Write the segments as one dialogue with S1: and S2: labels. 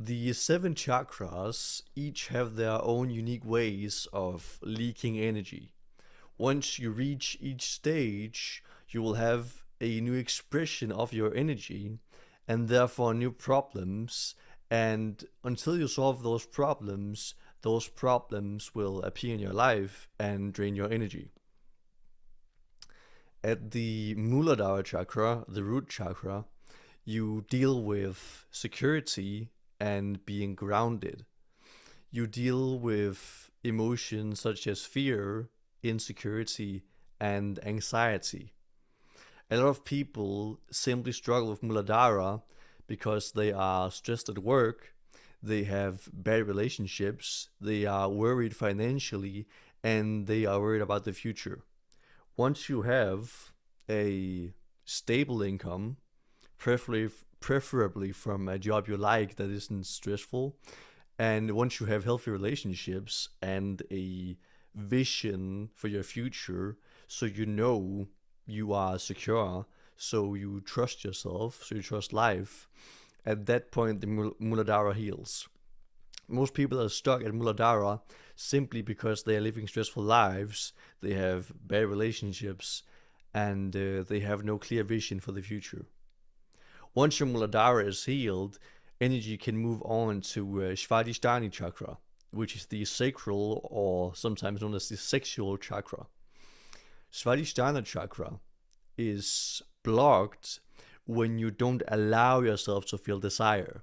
S1: The seven chakras each have their own unique ways of leaking energy. Once you reach each stage, you will have a new expression of your energy and therefore new problems. And until you solve those problems will appear in your life and drain your energy. At the Muladhara chakra, the root chakra, you deal with security and being grounded. You deal with emotions such as fear, insecurity, and anxiety. A lot of people simply struggle with Muladhara because they are stressed at work, they have bad relationships, they are worried financially, and they are worried about the future. Once you have a stable income, preferably from a job you like that isn't stressful, and once you have healthy relationships and a vision for your future, so you know you are secure, so you trust yourself, so you trust life, at that point the Muladhara heals. Most people are stuck at Muladhara simply because they are living stressful lives, they have bad relationships, and they have no clear vision for the future. Once your Muladhara is healed, energy can move on to Svhadisthani chakra, which is the sacral or sometimes known as the sexual chakra. Svhadhisthana chakra is blocked when you don't allow yourself to feel desire.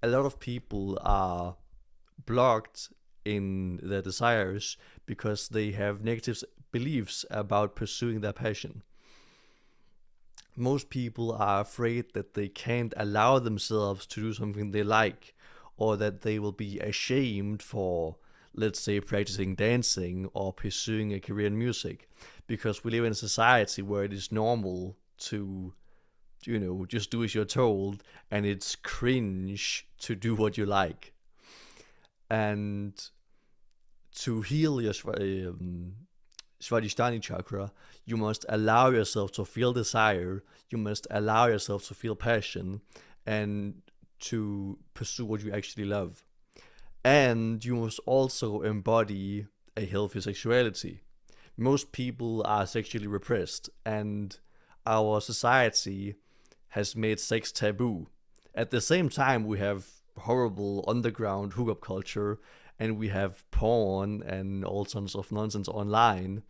S1: A lot of people are blocked in their desires because they have negative beliefs about pursuing their passion. Most people are afraid that they can't allow themselves to do something they like, or that they will be ashamed for, let's say, practicing dancing or pursuing a career in music, because we live in a society where it is normal to, just do as you're told, and it's cringe to do what you like. And to heal your Svhadhisthani chakra, you must allow yourself to feel desire, you must allow yourself to feel passion, and to pursue what you actually love. And you must also embody a healthy sexuality. Most people are sexually repressed, and our society has made sex taboo. At the same time, we have horrible underground hookup culture, and we have porn and all sorts of nonsense online.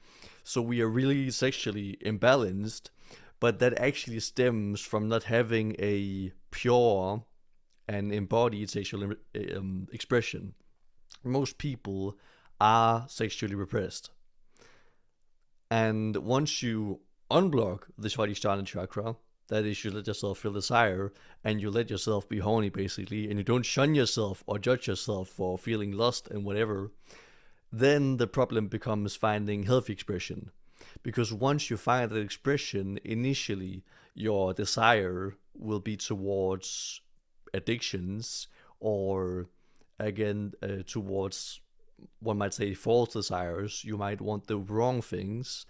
S1: So we are really sexually imbalanced, but that actually stems from not having a pure and embodied sexual expression. Most people are sexually repressed. And once you unblock the Svadhisthana chakra, that is, you let yourself feel desire and you let yourself be horny basically, and you don't shun yourself or judge yourself for feeling lust and whatever, then the problem becomes finding healthy expression. Because once you find that expression, initially your desire will be towards addictions, or again, towards, one might say, false desires. You might want the wrong things,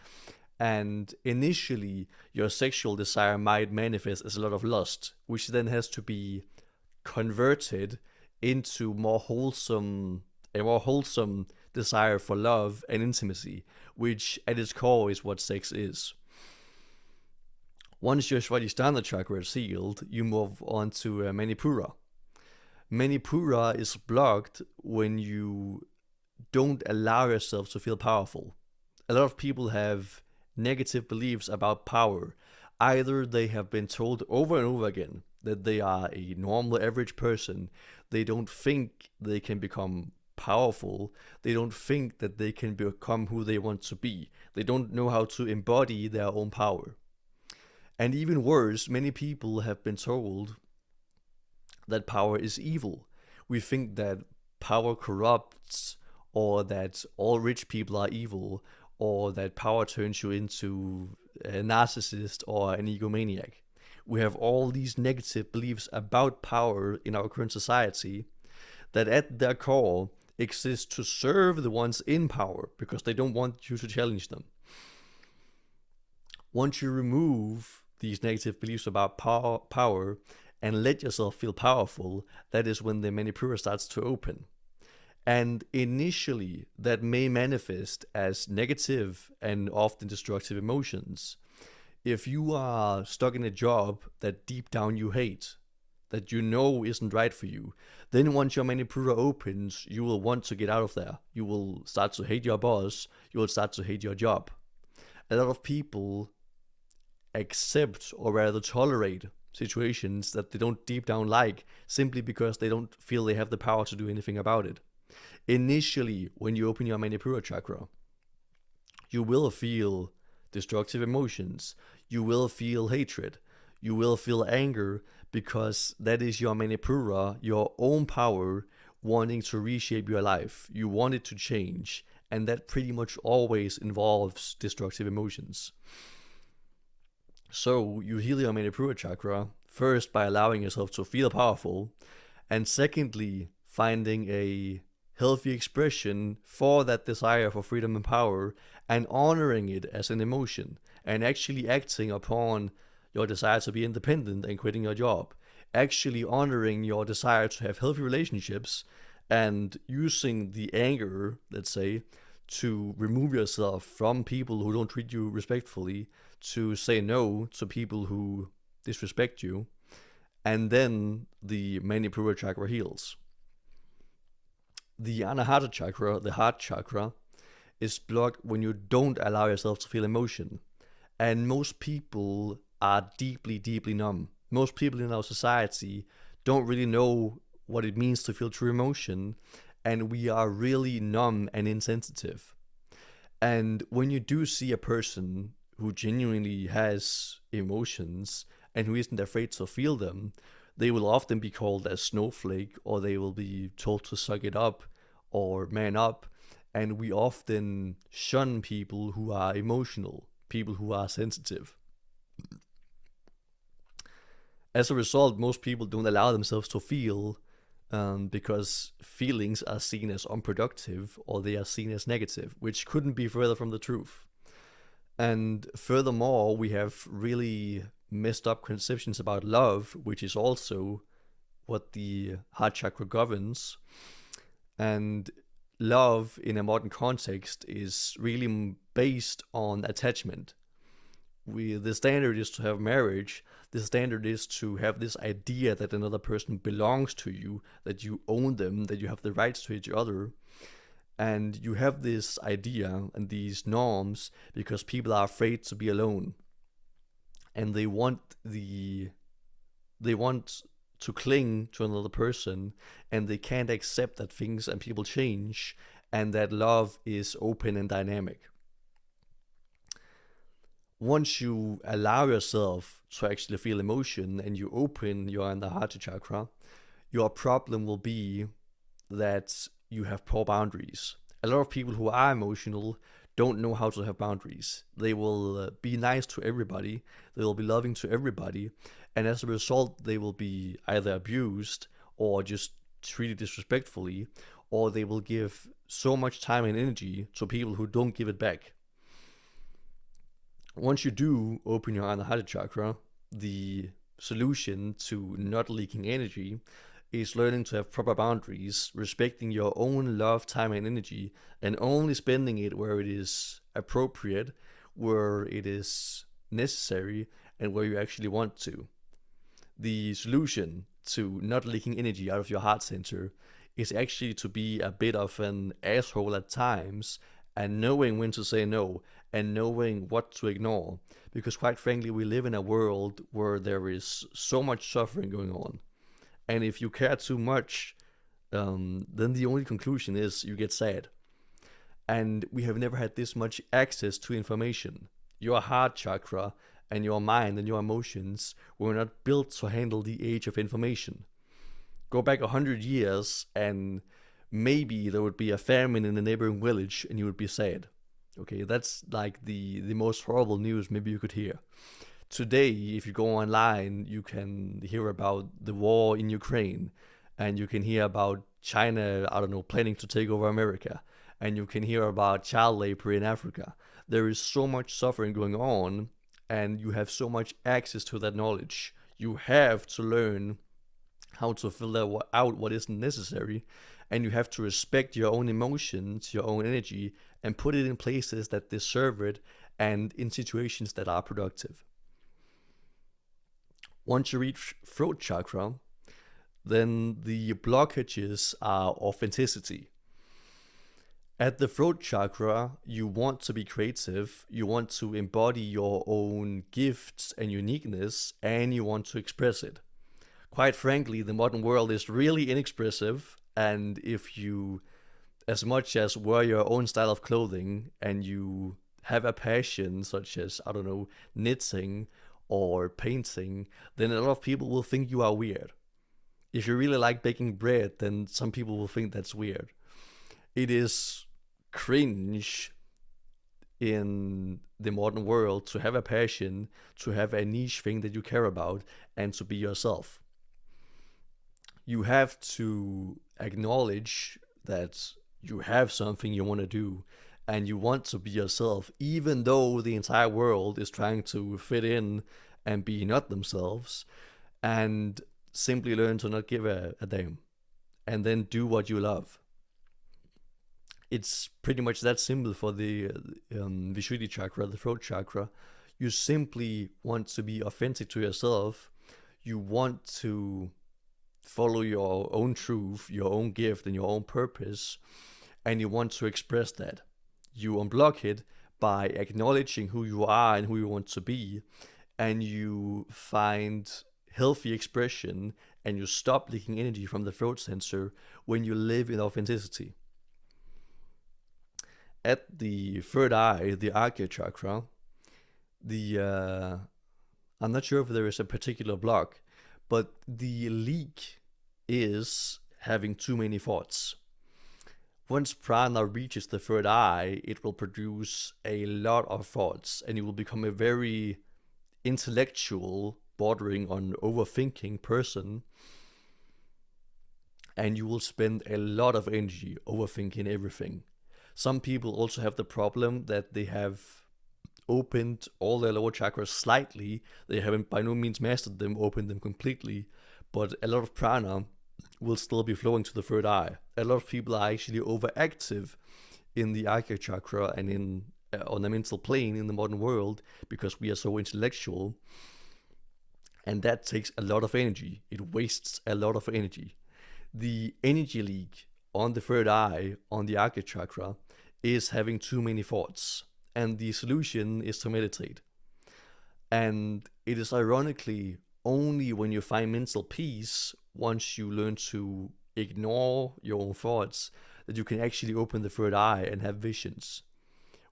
S1: and initially your sexual desire might manifest as a lot of lust, which then has to be converted into a more wholesome desire for love and intimacy, which at its core is what sex is. Once your Svadhisthana chakra is healed, you move on to Manipura. Manipura is blocked when you don't allow yourself to feel powerful. A lot of people have negative beliefs about power. Either they have been told over and over again that they are a normal average person, they don't think they can become powerful, they don't think that they can become who they want to be, they don't know how to embody their own power. And even worse, many people have been told that power is evil. We think that power corrupts, or that all rich people are evil, or that power turns you into a narcissist or an egomaniac. We have all these negative beliefs about power in our current society that at their core exist to serve the ones in power because they don't want you to challenge them. Once you remove these negative beliefs about power and let yourself feel powerful, that is when the Manipura starts to open. And initially, that may manifest as negative and often destructive emotions. If you are stuck in a job that deep down you hate, that you know isn't right for you, then once your Manipura opens, you will want to get out of there. You will start to hate your boss, you will start to hate your job. A lot of people accept or rather tolerate situations that they don't deep down like simply because they don't feel they have the power to do anything about it. Initially, when you open your Manipura chakra, you will feel destructive emotions, you will feel hatred, you will feel anger, because that is your Manipura, your own power wanting to reshape your life. You want it to change, and that pretty much always involves destructive emotions. So you heal your Manipura chakra first by allowing yourself to feel powerful, and secondly, finding a healthy expression for that desire for freedom and power and honoring it as an emotion and actually acting upon your desire to be independent and quitting your job. Actually honoring your desire to have healthy relationships and using the anger, let's say, to remove yourself from people who don't treat you respectfully, to say no to people who disrespect you, and then the Manipura chakra heals. The Anahata chakra, the heart chakra, is blocked when you don't allow yourself to feel emotion. And most people are deeply, deeply numb. Most people in our society don't really know what it means to feel true emotion, and we are really numb and insensitive. And when you do see a person who genuinely has emotions and who isn't afraid to feel them, they will often be called a snowflake, or they will be told to suck it up or man up. And we often shun people who are emotional, people who are sensitive. As a result, most people don't allow themselves to feel, because feelings are seen as unproductive or they are seen as negative, which couldn't be further from the truth. And furthermore, we have really messed up conceptions about love, which is also what the heart chakra governs. And love in a modern context is really based on attachment. The standard is to have marriage. The standard is to have this idea that another person belongs to you, that you own them, that you have the rights to each other. And you have this idea and these norms because people are afraid to be alone, and they want to cling to another person, and they can't accept that things and people change, and that love is open and dynamic. Once you allow yourself to actually feel emotion and you open your Anahata chakra, your problem will be that you have poor boundaries. A lot of people who are emotional don't know how to have boundaries. They will be nice to everybody, they will be loving to everybody, and as a result, they will be either abused or just treated disrespectfully, or they will give so much time and energy to people who don't give it back. Once you do open your Anahata chakra, the solution to not leaking energy is learning to have proper boundaries, respecting your own love, time, and energy, and only spending it where it is appropriate, where it is necessary, and where you actually want to. The solution to not leaking energy out of your heart center is actually to be a bit of an asshole at times, and knowing when to say no and knowing what to ignore. Because quite frankly, we live in a world where there is so much suffering going on. And if you care too much, then the only conclusion is you get sad. And we have never had this much access to information. Your heart chakra and your mind and your emotions were not built to handle the age of information. Go back 100 years and maybe there would be a famine in a neighboring village and you would be sad. Okay, that's like the most horrible news maybe you could hear. Today, if you go online, you can hear about the war in Ukraine, and you can hear about China, I don't know, planning to take over America, and you can hear about child labor in Africa. There is so much suffering going on, and you have so much access to that knowledge. You have to learn how to filter out what isn't necessary, and you have to respect your own emotions, your own energy, and put it in places that deserve it and in situations that are productive. Once you reach throat chakra, then the blockages are authenticity. At the throat chakra, you want to be creative, you want to embody your own gifts and uniqueness, and you want to express it. Quite frankly, the modern world is really inexpressive, and if you, as much as wear your own style of clothing and you have a passion such as, I don't know, knitting or painting, then a lot of people will think you are weird. If you really like baking bread, then some people will think that's weird. It is cringe in the modern world to have a passion, to have a niche thing that you care about, and to be yourself. You have to acknowledge that you have something you want to do and you want to be yourself, even though the entire world is trying to fit in and be not themselves, and simply learn to not give a damn and then do what you love. It's pretty much that simple for the Vissdhuddhi chakra, the throat chakra. You simply want to be authentic to yourself. You want to follow your own truth, your own gift, and your own purpose, and you want to express that. You unblock it by acknowledging who you are and who you want to be, and you find healthy expression and you stop leaking energy from the throat sensor when you live in authenticity. At the third eye, the Agya chakra, I'm not sure if there is a particular block, but the leak is having too many thoughts. Once prana reaches the third eye, it will produce a lot of thoughts, and you will become a very intellectual, bordering on overthinking person, and you will spend a lot of energy overthinking everything. Some people also have the problem that they have opened all their lower chakras slightly. They haven't by no means mastered them, opened them completely, but a lot of prana will still be flowing to the third eye. A lot of people are actually overactive in the Agya chakra and in on the mental plane in the modern world because we are so intellectual, and that takes a lot of energy. It wastes a lot of energy. The energy leak on the third eye, on the Agya chakra, is having too many thoughts, and the solution is to meditate. And it is ironically only when you find mental peace, once you learn to ignore your own thoughts, that you can actually open the third eye and have visions.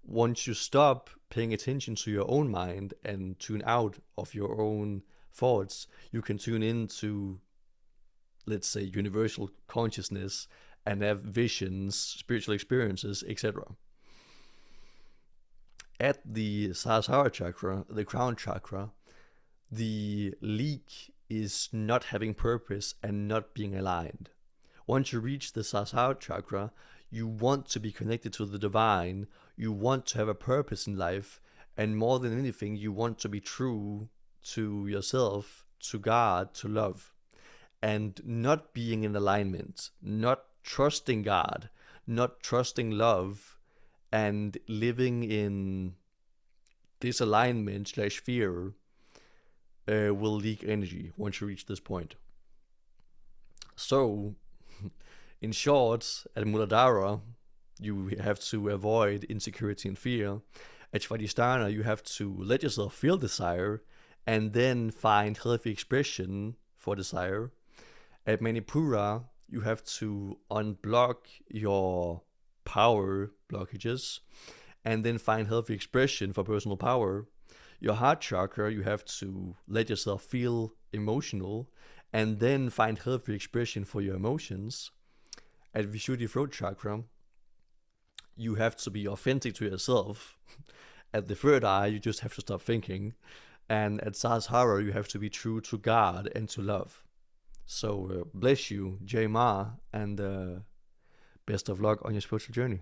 S1: Once you stop paying attention to your own mind and tune out of your own thoughts, you can tune into, let's say, universal consciousness and have visions, spiritual experiences, etc. At the Sahsara chakra, the crown chakra, the leak is not having purpose and not being aligned. Once you reach the Sahsara chakra, you want to be connected to the divine, you want to have a purpose in life, and more than anything, you want to be true to yourself, to God, to love. And not being in alignment, not trusting God, not trusting love, and living in disalignment / fear will leak energy once you reach this point. So, in short, at Muladhara, you have to avoid insecurity and fear. At Svhadisthani, you have to let yourself feel desire and then find healthy expression for desire. At Manipura, you have to unblock your power blockages and then find healthy expression for personal power. Your heart chakra, you have to let yourself feel emotional and then find healthy expression for your emotions. At Vissdhuddhi throat chakra, you have to be authentic to yourself. At the third eye, you just have to stop thinking. And at Sahsara, you have to be true to God and to love. So bless you, Jai Ma, and best of luck on your spiritual journey.